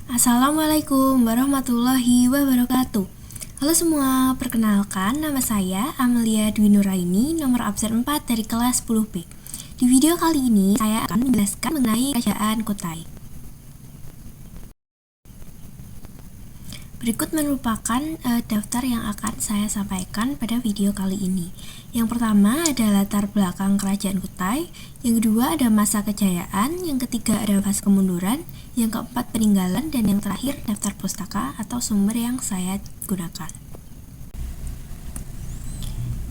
Assalamualaikum warahmatullahi wabarakatuh. Halo semua, perkenalkan nama saya Amelia Dwi Nuraini, nomor absen 4 dari kelas 10B. Di video kali ini saya akan menjelaskan mengenai Kerajaan Kutai. Berikut merupakan daftar yang akan saya sampaikan pada video kali ini. Yang pertama ada latar belakang Kerajaan Kutai, yang kedua ada masa kejayaan, yang ketiga ada fase kemunduran, yang keempat peninggalan, dan yang terakhir daftar pustaka atau sumber yang saya gunakan.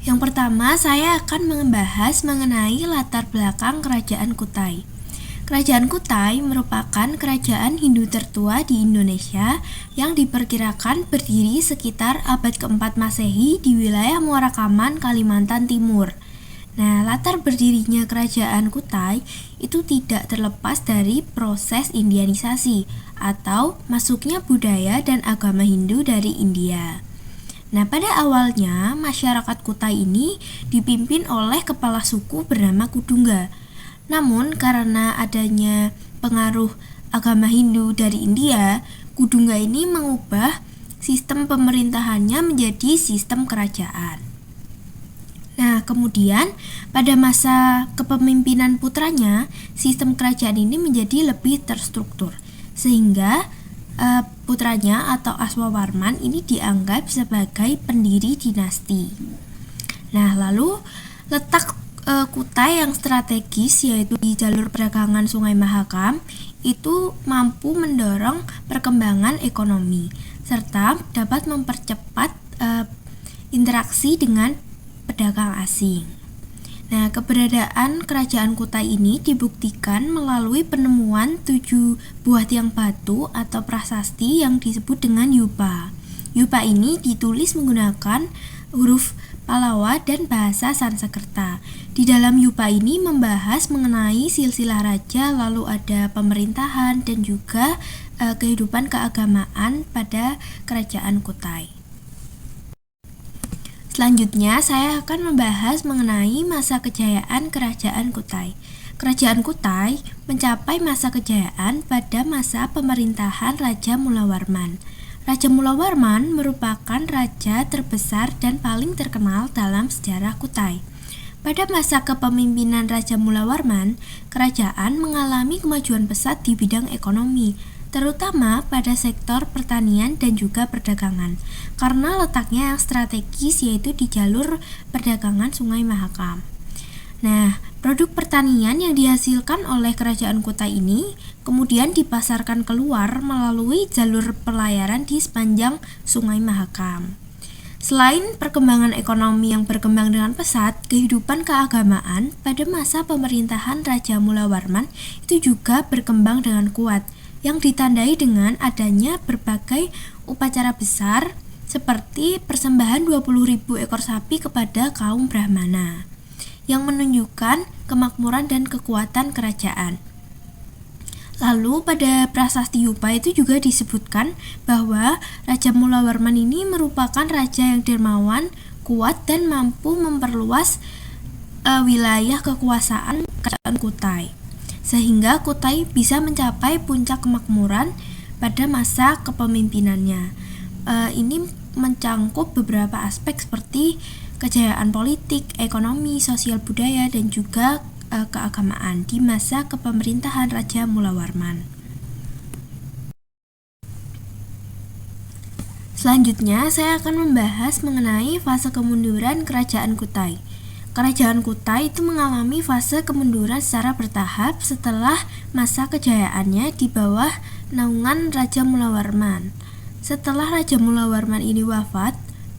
Yang pertama saya akan membahas mengenai latar belakang Kerajaan Kutai. Kerajaan Kutai merupakan kerajaan Hindu tertua di Indonesia yang diperkirakan berdiri sekitar abad ke-4 Masehi di wilayah Muarakaman, Kalimantan Timur. Nah, latar berdirinya Kerajaan Kutai itu tidak terlepas dari proses Indianisasi atau masuknya budaya dan agama Hindu dari India. Nah, pada awalnya masyarakat Kutai ini dipimpin oleh kepala suku bernama Kudungga. Namun karena adanya pengaruh agama Hindu dari India, Kudungga ini mengubah sistem pemerintahannya menjadi sistem kerajaan. Nah, kemudian pada masa kepemimpinan putranya, sistem kerajaan ini menjadi lebih terstruktur, sehingga putranya atau Aswawarman ini dianggap sebagai pendiri dinasti. Nah, lalu letak Kutai yang strategis yaitu di jalur perdagangan Sungai Mahakam itu mampu mendorong perkembangan ekonomi serta dapat mempercepat interaksi dengan pedagang asing. Nah, keberadaan Kerajaan Kutai ini dibuktikan melalui penemuan 7 buah tiang batu atau prasasti yang disebut dengan Yupa. Yupa ini ditulis menggunakan huruf Palawa dan bahasa Sanskerta. Di dalam Yupa ini membahas mengenai silsilah raja, lalu ada pemerintahan dan juga kehidupan keagamaan pada Kerajaan Kutai. Selanjutnya saya akan membahas mengenai masa kejayaan Kerajaan Kutai. Kerajaan Kutai mencapai masa kejayaan pada masa pemerintahan Raja Mulawarman. Raja Mulawarman merupakan raja terbesar dan paling terkenal dalam sejarah Kutai. Pada masa kepemimpinan Raja Mulawarman, kerajaan mengalami kemajuan pesat di bidang ekonomi, terutama pada sektor pertanian dan juga perdagangan, karena letaknya yang strategis yaitu di jalur perdagangan Sungai Mahakam. Nah, produk pertanian yang dihasilkan oleh Kerajaan Kutai ini kemudian dipasarkan keluar melalui jalur pelayaran di sepanjang Sungai Mahakam. Selain perkembangan ekonomi yang berkembang dengan pesat, kehidupan keagamaan pada masa pemerintahan Raja Mulawarman itu juga berkembang dengan kuat, yang ditandai dengan adanya berbagai upacara besar seperti persembahan 20.000 ekor sapi kepada kaum Brahmana, yang menunjukkan kemakmuran dan kekuatan kerajaan. Lalu pada prasasti Yupa itu juga disebutkan bahwa Raja Mulawarman ini merupakan raja yang dermawan, kuat dan mampu memperluas wilayah kekuasaan Kerajaan Kutai, sehingga Kutai bisa mencapai puncak kemakmuran pada masa kepemimpinannya. Ini mencangkup beberapa aspek seperti kejayaan politik, ekonomi, sosial budaya, dan juga keagamaan di masa kepemerintahan Raja Mulawarman. Selanjutnya, saya akan membahas mengenai fase kemunduran Kerajaan Kutai. Kerajaan Kutai itu mengalami fase kemunduran secara bertahap setelah masa kejayaannya di bawah naungan Raja Mulawarman. Setelah Raja Mulawarman ini wafat,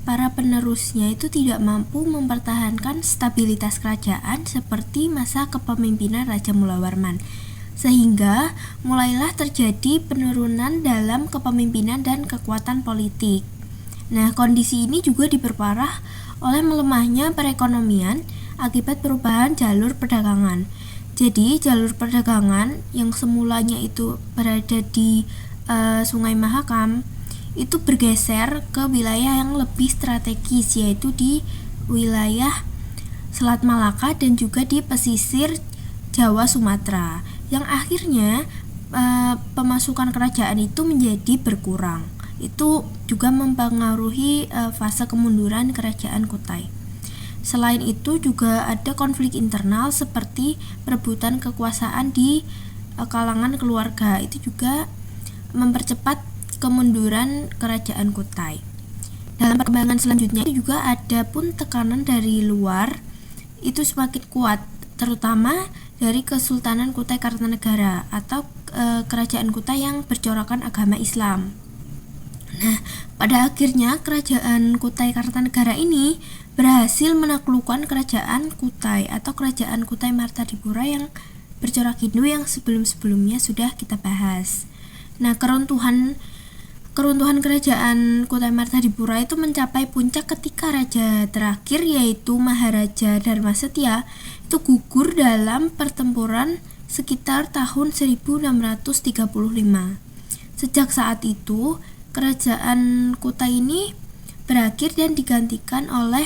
para penerusnya itu tidak mampu mempertahankan stabilitas kerajaan seperti masa kepemimpinan Raja Mulawarman, sehingga mulailah terjadi penurunan dalam kepemimpinan dan kekuatan politik. Nah, kondisi ini juga diperparah oleh melemahnya perekonomian akibat perubahan jalur perdagangan. Jadi, jalur perdagangan yang semulanya itu berada di Sungai Mahakam itu bergeser ke wilayah yang lebih strategis, yaitu di wilayah Selat Malaka dan juga di pesisir Jawa Sumatera, yang akhirnya pemasukan kerajaan itu menjadi berkurang. Itu juga mempengaruhi fase kemunduran kerajaan Kutai. Selain itu juga ada konflik internal seperti perebutan kekuasaan di kalangan keluarga. Itu juga mempercepat kemunduran kerajaan Kutai. Dalam perkembangan selanjutnya juga ada pun tekanan dari luar itu semakin kuat, terutama dari Kesultanan Kutai Kartanegara atau kerajaan Kutai yang bercorakkan agama Islam. Nah, pada akhirnya kerajaan Kutai Kartanegara ini berhasil menaklukkan kerajaan Kutai atau kerajaan Kutai Martadipura yang bercorak Hindu yang sebelum-sebelumnya sudah kita bahas. Nah, keruntuhan kerajaan Kutai Martadipura itu mencapai puncak ketika raja terakhir yaitu Maharaja Dharmasetya itu gugur dalam pertempuran sekitar tahun 1635. Sejak saat itu, kerajaan Kutai ini berakhir dan digantikan oleh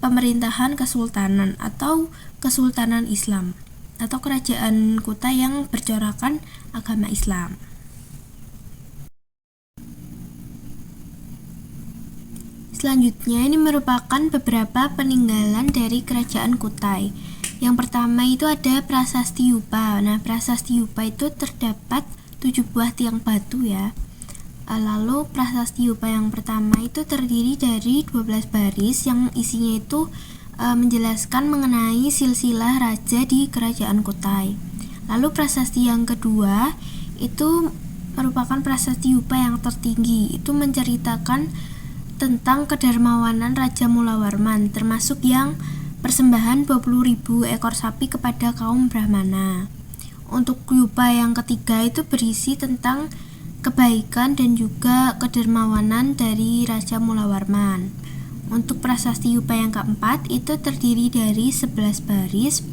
pemerintahan kesultanan atau Kesultanan Islam atau kerajaan Kutai yang bercorakkan agama Islam. Selanjutnya ini merupakan beberapa peninggalan dari kerajaan Kutai. Yang pertama itu ada Prasasti Yupa. Nah, Prasasti Yupa itu terdapat 7 buah tiang batu ya. Lalu Prasasti Yupa yang pertama itu terdiri dari 12 baris yang isinya itu menjelaskan mengenai silsilah raja di kerajaan Kutai. Lalu prasasti yang kedua itu merupakan Prasasti Yupa yang tertinggi. Itu menceritakan tentang kedermawanan Raja Mulawarman, termasuk yang persembahan 20.000 ekor sapi kepada kaum Brahmana. Untuk Yupa yang ketiga itu berisi tentang kebaikan dan juga kedermawanan dari Raja Mulawarman. Untuk Prasasti Yupa yang keempat itu terdiri dari 11 baris,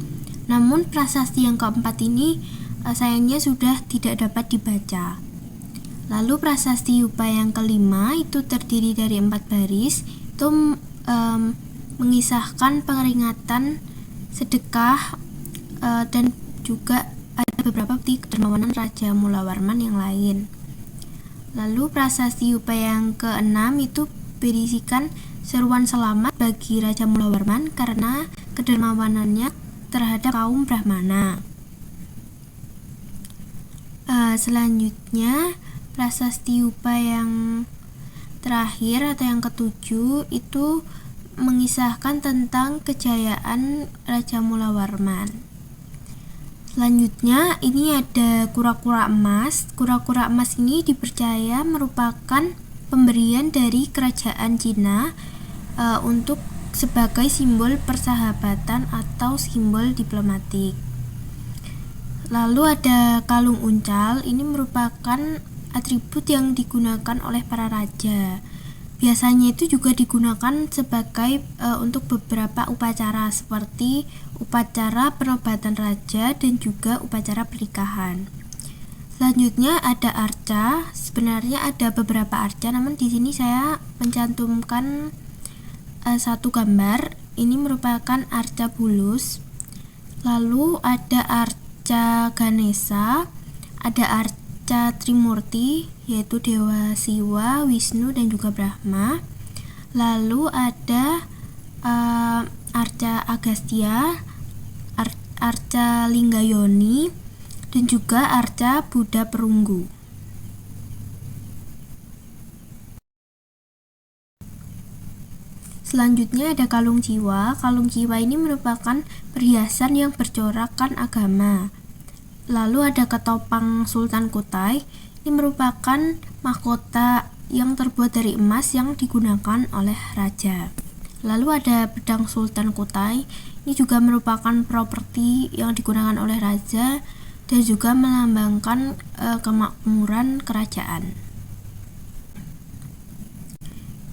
namun prasasti yang keempat ini sayangnya sudah tidak dapat dibaca. Lalu Prasasti Yupa yang kelima itu terdiri dari 4 baris, itu mengisahkan peringatan sedekah dan juga ada beberapa bukti kedermawanan Raja Mulawarman yang lain. Lalu Prasasti Yupa yang keenam itu berisikan seruan selamat bagi Raja Mulawarman karena kedermawanannya terhadap kaum Brahmana. Selanjutnya Prasasti Yupa yang terakhir atau yang ketujuh itu mengisahkan tentang kejayaan Raja Mulawarman. Selanjutnya ini ada kura-kura emas. Kura-kura emas ini dipercaya merupakan pemberian dari kerajaan Cina untuk sebagai simbol persahabatan atau simbol diplomatik. Lalu ada kalung uncal. Ini merupakan atribut yang digunakan oleh para raja. Biasanya itu juga digunakan sebagai untuk beberapa upacara seperti upacara penobatan raja dan juga upacara pernikahan. Selanjutnya ada arca. Sebenarnya ada beberapa arca, namun di sini saya mencantumkan satu gambar. Ini merupakan arca bulus. Lalu ada arca Ganesha, ada arca Trimurti yaitu Dewa Siwa, Wisnu dan juga Brahma. Lalu ada arca Agastya, arca Linggayoni dan juga arca Buddha Perunggu. Selanjutnya ada kalung jiwa. Kalung jiwa ini merupakan perhiasan yang bercorakkan agama. Lalu ada ketopang Sultan Kutai. Ini merupakan mahkota yang terbuat dari emas yang digunakan oleh raja. Lalu ada pedang Sultan Kutai. Ini juga merupakan properti yang digunakan oleh raja dan juga melambangkan kemakmuran kerajaan.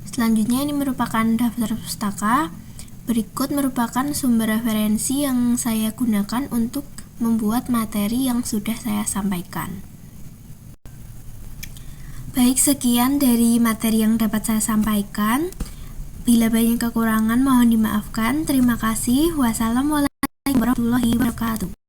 Selanjutnya ini merupakan daftar pustaka. Berikut merupakan sumber referensi yang saya gunakan untuk membuat materi yang sudah saya sampaikan. Baik, sekian dari materi yang dapat saya sampaikan. Bila banyak kekurangan mohon dimaafkan. Terima kasih. Wassalamualaikum warahmatullahi wabarakatuh.